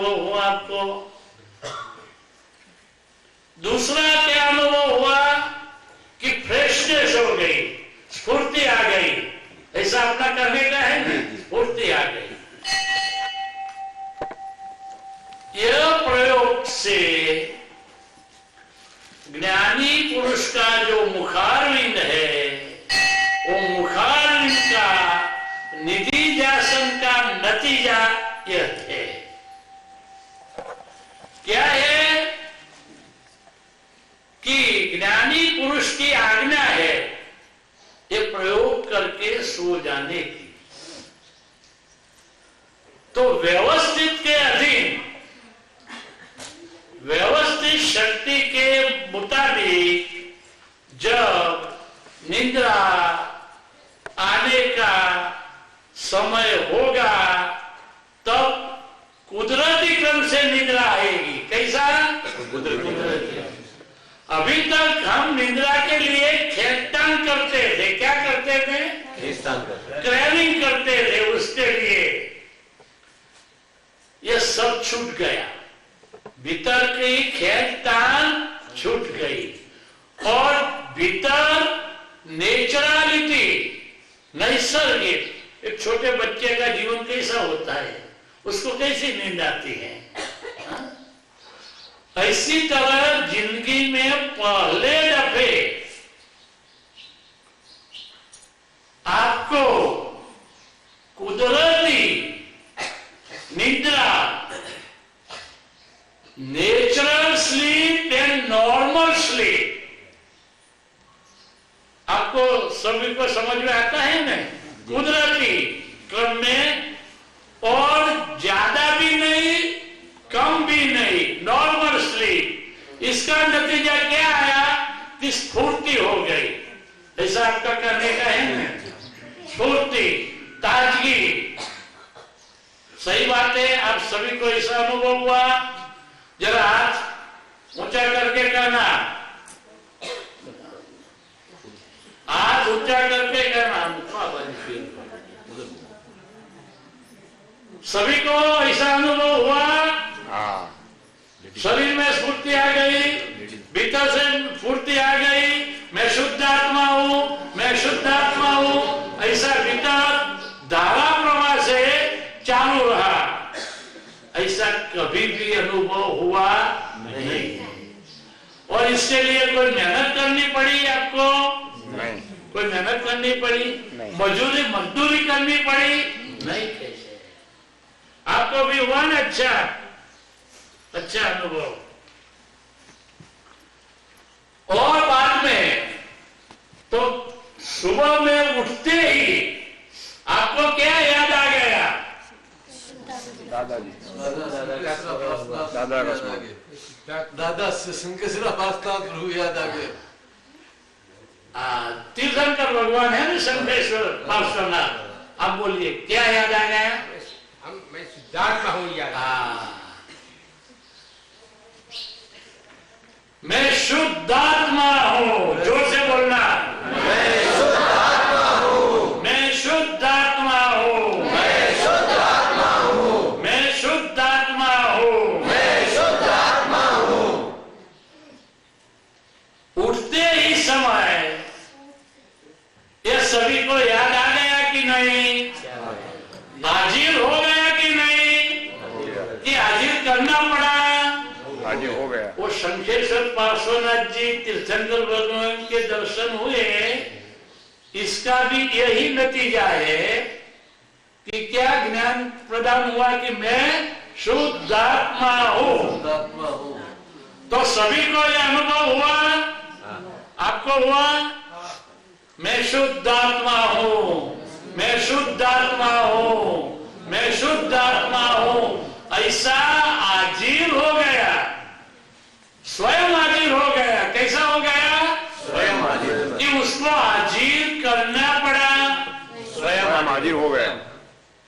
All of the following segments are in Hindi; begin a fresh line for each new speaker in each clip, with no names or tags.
अनुभव हुआ आपको? दूसरा क्या अनुभव हुआ कि फ्रेशनेस हो गई, स्फूर्ति आ गई। ऐसा अपना करने का है ना, स्फूर्ति आ गई। यह प्रयोग से ज्ञानी पुरुष का जो मुखारविंद है, वो मुखारविंद का निधिध्यासन का नतीजा यह है। क्या है कि ज्ञानी पुरुष की आज्ञा है ये प्रयोग करके सो जाने की। तो व्यवस्थित के अधीन, व्यवस्थित शक्ति के मुताबिक जब निद्रा आने का समय होगा तब कुदरती क्रम से निद्रा आएगी। कैसा? कुदरती। अभी तक हम निद्रा के लिए खेलतान करते थे। क्या करते थे? क्रेविंग करते थे उसके लिए। यह सब छूट गया, भीतर की खेलतान छूट गई और भीतर नेचुरलिटी, नैसर्गिक, एक छोटे बच्चे का जीवन कैसा होता है, उसको कैसी नींद आती है, ऐसी तरह जिंदगी में पहले दफे आपको कुदरती निद्रा, natural sleep and normal sleep, आपको सभी को समझ में आता है ना? कुदरती क्रम में, और ज्यादा भी नहीं कम भी नहीं, नॉर्मल स्लीप। इसका नतीजा क्या आया कि स्फूर्ति हो गई। ऐसा आपका करने का है ना? स्फूर्ति, ताजगी। सही बात है, आप सभी को ऐसा अनुभव हुआ? जरा हाथ ऊंचा करके कहना, हाथ ऊंचा करके कहना। सभी को ऐसा अनुभव हुआ? शरीर में स्फूर्ति आ गई, भीतर से स्फूर्ति आ गई, मैं शुद्ध आत्मा हूं, मैं शुद्ध आत्मा हूं, ऐसा भीतर धारा प्रवाह से चालू रहा। ऐसा कभी भी अनुभव हुआ नहीं। और इसके लिए कोई मेहनत करनी पड़ी आपको? नहीं। कोई मेहनत करनी पड़ी? मजदूरी करनी पड़ी? नहीं। कैसे आपको भी हुआ ना? अच्छा अनुभव। और बाद में तो सुबह में उठते ही आपको क्या याद आ गया?
दादा शंकर प्रभु याद आ गया।
तीर्थंकर भगवान है ना, शंकरेश्वर पार्श्वनाथ। आप बोलिए क्या याद आ गया?
मैं सिद्धार्थ हूँ याद।
मैं शुद्धात्मा हूँ। जोर से बोलना,
मैं शुद्धात्मा हूँ।
मैं शुद्धात्मा हूँ।
मैं शुद्धात्मा हूँ।
मैं शुद्धात्मा हूँ।
मैं शुद्धात्मा हूँ।
उठते ही समय ये सभी को याद आ गया कि नहीं? हाजिर हो गया कि नहीं? कि हाजिर करना पड़ा?
हाजिर हो गया।
वो शंखेश्वर पार्श्वनाथ जी, तीर्थंकर भगवान के दर्शन हुए। इसका भी यही नतीजा है कि क्या ज्ञान प्रदान हुआ कि मैं शुद्धात्मा हूँ। तो सभी को यह अनुभव हुआ? आपको हुआ? मैं शुद्धात्मा हूँ, मैं शुद्धात्मा हूँ, मैं शुद्धात्मा हूँ। ऐसा हाजिर हो गया, स्वयं हाजिर हो गया। कैसा हो गया?
स्वयं हाजिर।
कि उसको हाजिर करना पड़ा।
स्वयं हाजिर हो गया।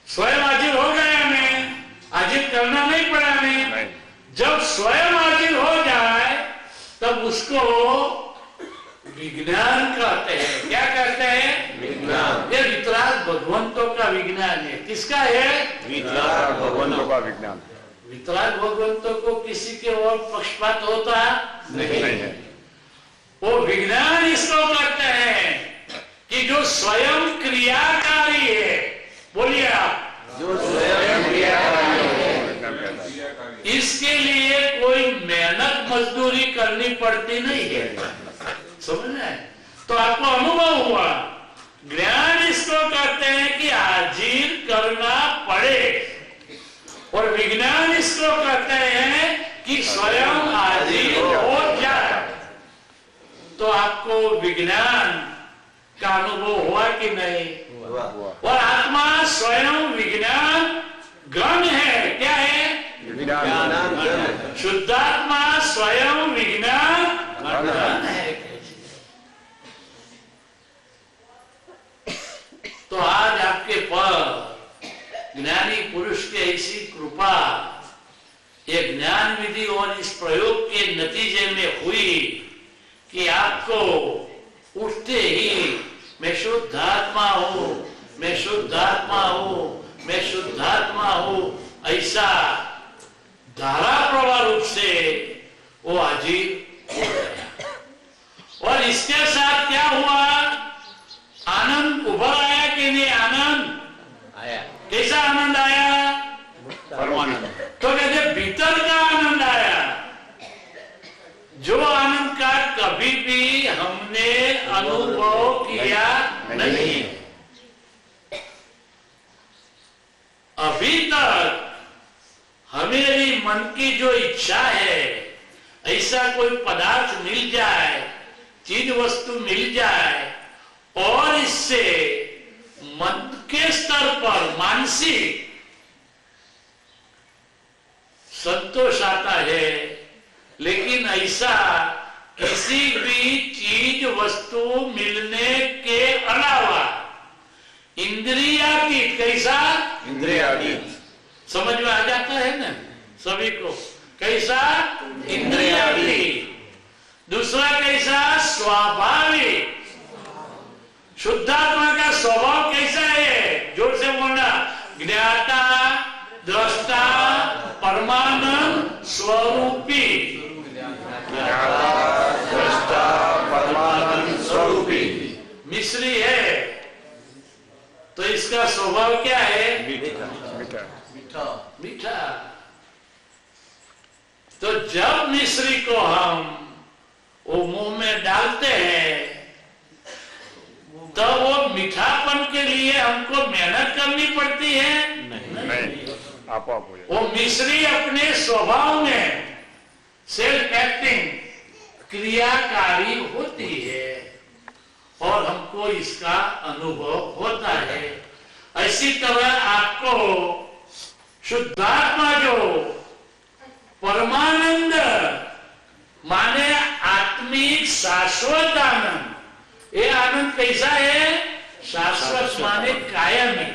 स्वयं हाजिर हो गया, मैं हाजिर करना नहीं पड़ा। मैं जब स्वयं हाजिर हो जाए तब उसको विज्ञान कहते हैं। क्या कहते हैं?
विज्ञान।
ये वितराग भगवंतों का विज्ञान है। किसका है?
वितराग भगवंतों का विज्ञान।
वितराग भगवंतों को किसी के और पक्षपात होता
नहीं है।
वो विज्ञान इसको कहते हैं कि जो स्वयं क्रियाकारी है। बोलिए आप,
जो स्वयं क्रियाकारी है,
इसके लिए कोई मेहनत मजदूरी करनी पड़ती नहीं है। समझ रहे हैं? तो आपको अनुभव हुआ। ज्ञान इसको कहते हैं कि हाजिर करना पड़े, और विज्ञान इसको कहते हैं कि स्वयं हाजिर हो जाए। तो आपको विज्ञान का अनुभव हुआ कि नहीं? और आत्मा स्वयं विज्ञान गण है। क्या है? शुद्धात्मा स्वयं विज्ञान गण है। तो आज आपके पर ज्ञानी पुरुष की ऐसी कृपा, ये ज्ञान विधि और इस प्रयोग के नतीजे में हुई कि आपको उठते ही मैं शुद्धात्मा हूं, मैं शुद्धात्मा हूं, मैं शुद्धात्मा हूं, ऐसा धारा प्रवाह रूप से वो हाजिर हो गया। और इसके साथ क्या हुआ? आनंद उभर आया कि नहीं? आनंद
आया।
कैसा आनंद आया?
परमानंद।
तो कहते भीतर का आनंद आया, जो आनंद का कभी भी हमने अनुभव किया नहीं। अभी तक हमारी मन की जो इच्छा है, ऐसा कोई पदार्थ मिल जाए, चीज वस्तु मिल जाए, और इससे मन के स्तर पर मानसिक संतोष आता है। लेकिन ऐसा किसी भी चीज वस्तु मिलने के अलावा इंद्रियातीत, कैसा?
इंद्रियातीत।
समझ में आ जाता है ना सभी को? कैसा? इंद्रियातीत। दूसरा कैसा? स्वाभाविक। शुद्धात्मा का स्वभाव कैसा है? जोर से बोलना। ज्ञाता, दृष्टा, परमानंद स्वरूपी।
दृष्टा, परमानंद स्वरूपी।
मिश्री है तो इसका स्वभाव क्या है?
मीठा।
मीठा। तो जब मिश्री को हम वो मुंह में डालते हैं, तो वो मीठापन के लिए हमको मेहनत करनी पड़ती है?
नहीं, आप हो जाए।
वो मिश्री अपने स्वभाव में सेल्फ एक्टिंग, क्रियाकारी होती है, और हमको इसका अनुभव होता है। ऐसी तरह आपको शुद्धात्मा जो परमानंद माने आत्मिक शाश्वत आनंद, ये आनंद कैसा है? शाश्वत माने कायमी।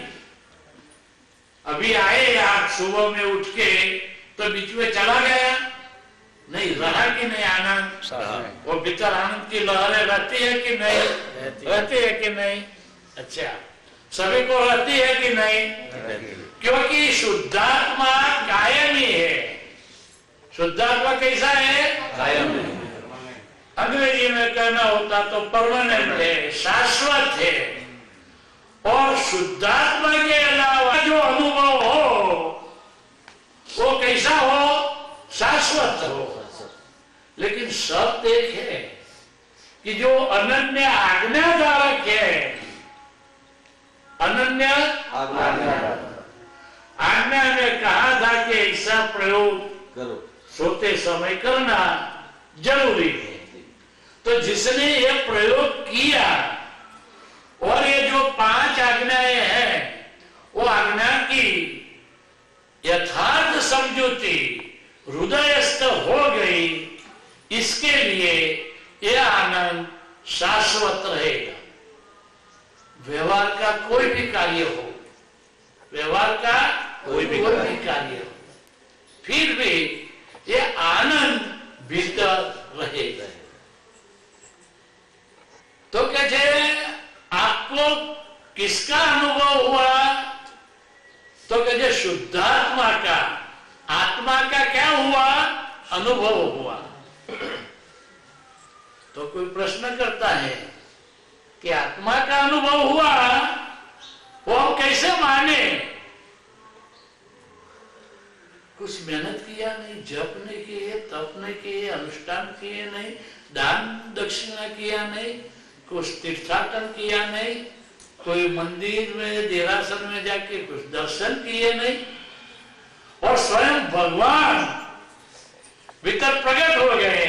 अभी आए आप सुबह में उठ के, तो बीच में चला गया नहीं, रहा कि नहीं आनंद? वो भीतर आनंद की लहरें रहती है कि नहीं? रहती है कि नहीं? अच्छा, सभी को रहती है कि नहीं? क्योंकि शुद्धात्मा कायमी है। शुद्धात्मा कैसा है?
कायमी।
अंग्रेजी में कहना होता तो परमानेंट है, शाश्वत है। और शुद्धात्मा के अलावा जो अनुभव हो वो कैसा हो? शाश्वत हो। लेकिन शर्त एक है कि जो अनन्य आज्ञाधारक है, अनन्य आज्ञा में कहा था कि ऐसा प्रयोग
करो,
सोते समय करना जरूरी है। तो जिसने ये प्रयोग किया, और ये जो 5 आज्ञाएं हैं, वो आज्ञा की यथार्थ समझौती हृदयस्थ हो गई, इसके लिए यह आनंद शाश्वत रहेगा। व्यवहार का कोई भी कार्य हो, व्यवहार का कोई भी कार्य हो, फिर भी यह आनंद भीतर रहेगा। तो कहते आपको किसका अनुभव हुआ? तो कहते शुद्धात्मा का। आत्मा अनुभव हुआ। तो कोई प्रश्न करता है कि आत्मा का अनुभव हुआ, वो हम कैसे माने? कुछ मेहनत किया नहीं, जप नहीं किए, तप नहीं किए, अनुष्ठान किए नहीं, दान दक्षिणा किया नहीं, कुछ तीर्थाटन किया नहीं, कोई मंदिर में देरासर में जाके कुछ दर्शन किए नहीं, और स्वयं भगवान भीतर प्रकट हो गए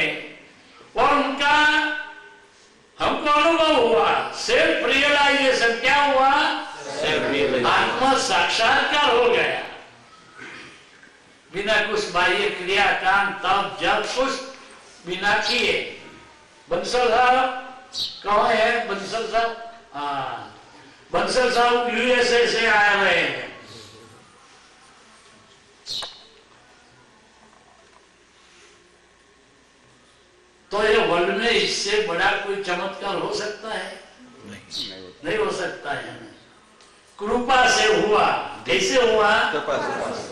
और उनका हमको अनुभव हुआ। सेल्फ रियलाइजेशन क्या हुआ? आत्मा साक्षात्कार हो गया, बिना कुछ बाह्य क्रिया काम तप जब कुछ बिना किए। बंसल साहब कौन है? बंसल साहब, हाँ, बंसल साहब यूएसए से आए हुए हैं। तो ये वर्ल्ड में इससे बड़ा कोई चमत्कार हो सकता है? नहीं हो सकता है। कृपा से हुआ। कैसे हुआ?
कृपा से।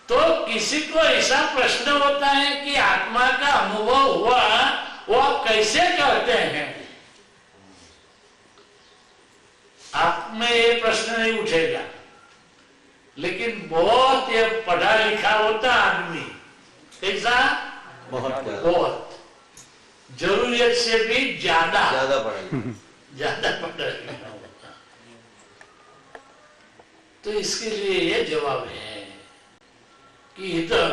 तो किसी को ऐसा प्रश्न होता है कि आत्मा का अनुभव हुआ, वो आप कैसे कहते हैं? आप में ये प्रश्न नहीं उठेगा, लेकिन बहुत ये पढ़ा लिखा होता आदमी, कैसा? बहुत जरूरत से भी ज्यादा पढ़ा लिखा होता। तो इसके लिए ये जवाब है कि इधर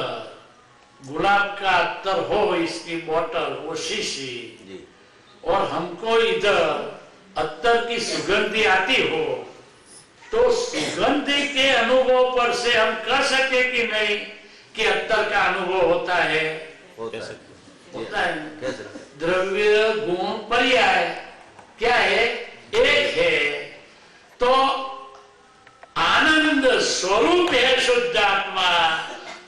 गुलाब का अत्तर हो, इसकी बोतल, वो शीशी, और हमको इधर अत्तर की सुगंधी आती हो, तो सुगंधी के अनुभव पर से हम कह सके कि नहीं कि अत्तर का अनुभव होता है? होता है। द्रव्य गुण पर्याय क्या है? एक है। तो आनंद स्वरूप है शुद्ध आत्मा,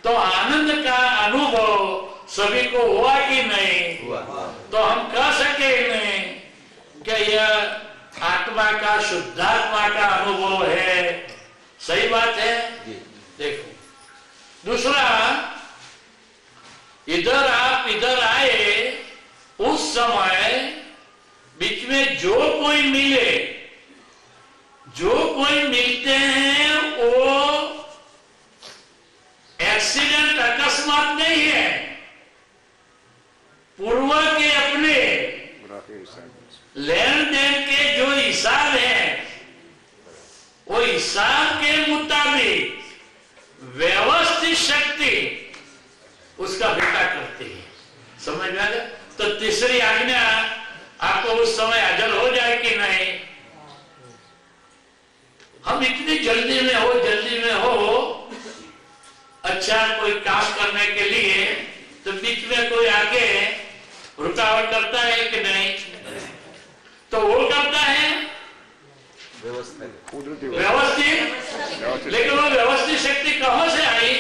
तो आनंद का अनुभव सभी को हुआ कि नहीं? तो हम कह सके नहीं कि यह आत्मा का, शुद्धात्मा का अनुभव है। सही बात है। देखो दूसरा, आप इधर आए, उस समय बीच में जो कोई मिलते हैं वो एक्सीडेंट अकस्मात नहीं है, पूर्व के अपने लेन देन के जो हिसाब है, वो हिसाब के मुताबिक व्यवस्थित शक्ति उसका बेटा करती है। समझ में आ गया? तो तीसरी आज्ञा आपको उस समय हाजिर हो जाए कि नहीं? हम इतनी जल्दी में हो अच्छा कोई काम करने के लिए, तो बीच में कोई आके रुकावट करता है कि नहीं? तो वो करता है व्यवस्थित, लेकिन वो व्यवस्थित शक्ति कहां से आई?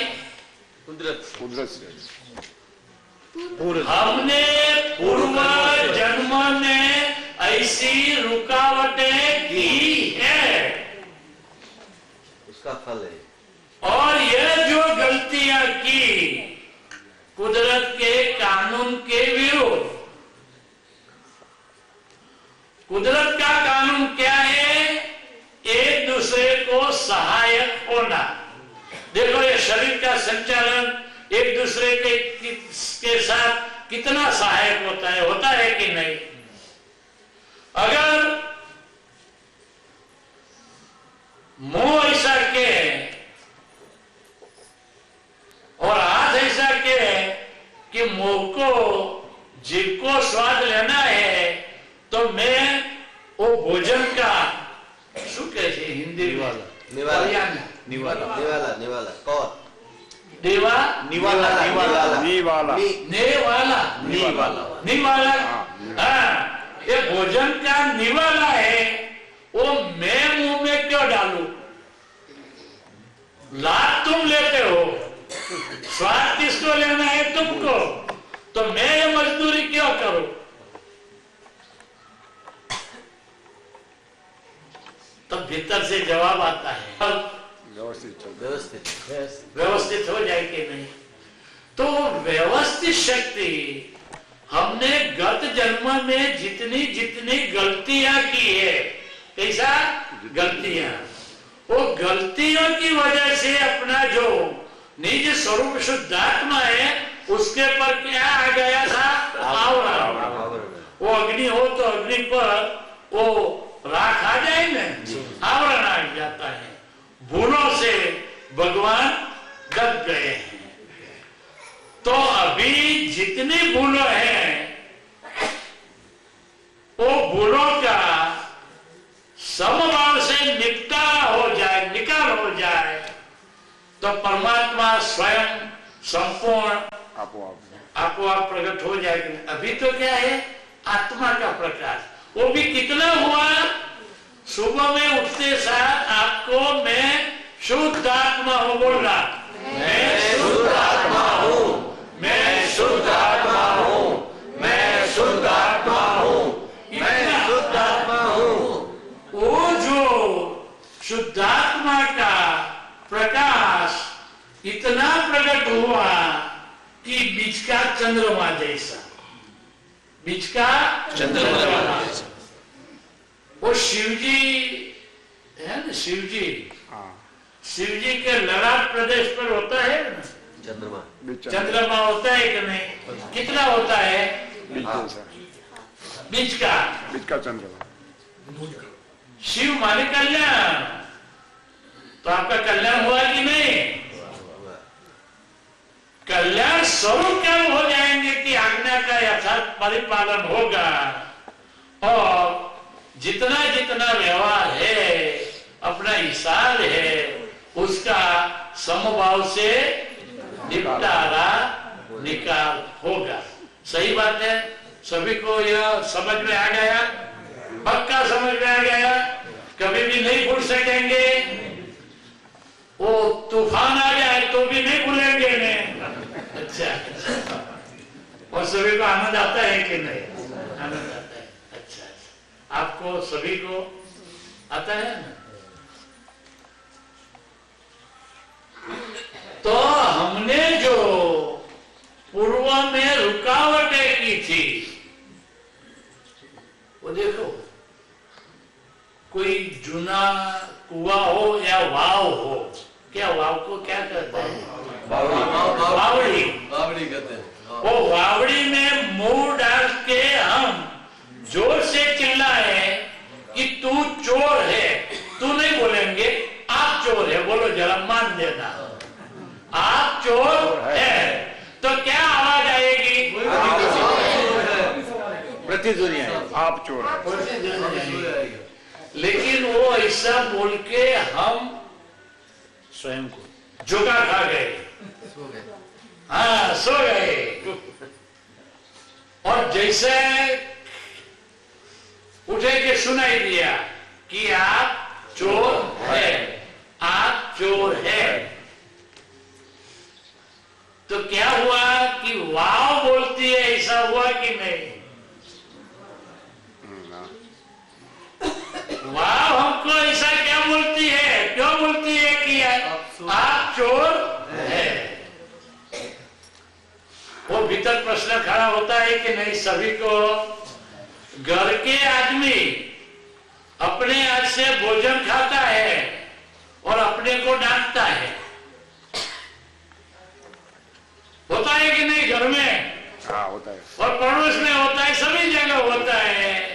कुदरत से। हमने पूर्व जन्म में ऐसी रुकावटें की है,
उसका फल है।
और यह जो गलतियां की कुदरत के कानून के विरुद्ध। कुदरत का कानून क्या है? एक दूसरे को सहायक होना। देखो ये शरीर का संचालन एक दूसरे के साथ कितना सहायक होता है कि नहीं? अगर मुंह ऐसा के और हाथ ऐसा के कि मुंह को, जीभ को स्वाद लेना है, तो मैं वो भोजन का शू कैसे हिंदी
निवाला
ये भोजन का निवाला है, वो मैं मुंह में क्यों डालू? लाभ तुम लेते हो, स्वाद किसको लेना है? तुमको। तो मैं ये मजदूरी क्यों करूं? तो भीतर से जवाब आता है व्यवस्थित हो जाए कि नहीं? तो व्यवस्थित समस्त शक्ति हमने गत जन्म में जितनी जितनी गलतियां की है, कैसा गलतियां, वो गलतियों की वजह से अपना जो निज स्वरूप शुद्धात्मा है उसके पर क्या आ गया था, आवरण। वो अग्नि हो तो अग्नि पर वो राख आ जाए ना, आवरण आ जाता है। भूलों से भगवान दब गए हैं। तो अभी जितनी भूलों हैं वो भूलों का समभाव से निपटारा हो जाए, निकाल हो जाए, तो परमात्मा स्वयं संपूर्ण आपो आप प्रकट हो जाएगा। अभी तो क्या है, आत्मा का प्रकाश, वो भी कितना हुआ, सुबह में उठते साथ आपको मैं शुद्ध आत्मा हूं बोलना, मैं शुद्ध आत्मा हूं, मैं शुद्ध आत्मा हूं, मैं शुद्ध आत्मा हूं, मैं शुद्ध आत्मा हूं। वो जो शुद्धात्मा का प्रकाश इतना प्रकट हुआ कि बीच का चंद्रमा जैसा, बीच का चंद्रमा जैसा। वो शिवजी है ना, शिवजी, शिवजी के ललाट प्रदेश पर होता है ना
चंद्रमा,
चंद्रमा होता है कि नहीं, कितना होता है, बीच का चंद्रमा। शिव माने कल्याण, तो आपका कल्याण हुआ कि नहीं, कल्याण स्वरूप क्या हो जाएंगे कि आज्ञा का यथार्थ परिपालन होगा और जितना जितना व्यवहार है, अपना हिसाब है, उसका समभाव से निपटारा निकाल होगा। सही बात है, सभी को यह समझ में आ गया, पक्का समझ में आ गया, कभी भी नहीं भूल सकेंगे। वो तूफान आ जाए तो भी नहीं भूलेंगे नहीं। अच्छा, और सभी को आनंद आता है कि नहीं, आनंद आता है। अच्छा, आपको सभी को आता है ना। तो हमने जो पूर्व में रुकावटें की थी, वो देखो, कोई जूना कुआ हो या वाव हो, क्या वाव को क्या कहते हैं, वावड़ी,
बावड़ी कहते हैं।
वो वावड़ी में मुंह डाल के हम जोर से चिल्लाए कि तू चोर है, तू नहीं बोलेंगे, आप चोर है, बोलो जरा, मान देना, आप चोर है, तो क्या आवाज आएगी,
प्रतिध्वनि आएगी,
आप चोर है।
लेकिन वो ऐसा बोल के हम स्वयं को झोंका खा गए, हाँ, सो गए। और जैसे उठे के सुनाई दिया कि आप चोर है, आप चोर है, तो क्या हुआ कि वाव बोलती है, ऐसा हुआ कि नहीं, वाह हमको ऐसा क्या बोलती है, क्यों बोलती है कि आप चोर है। वो भीतर प्रश्न खड़ा होता है कि नहीं सभी को। घर के आदमी अपने हाथ से भोजन खाता है और अपने को डांटता है, होता है कि नहीं, घर में
हाँ, होता है।
और पड़ोस में होता है, सभी जगह होता है।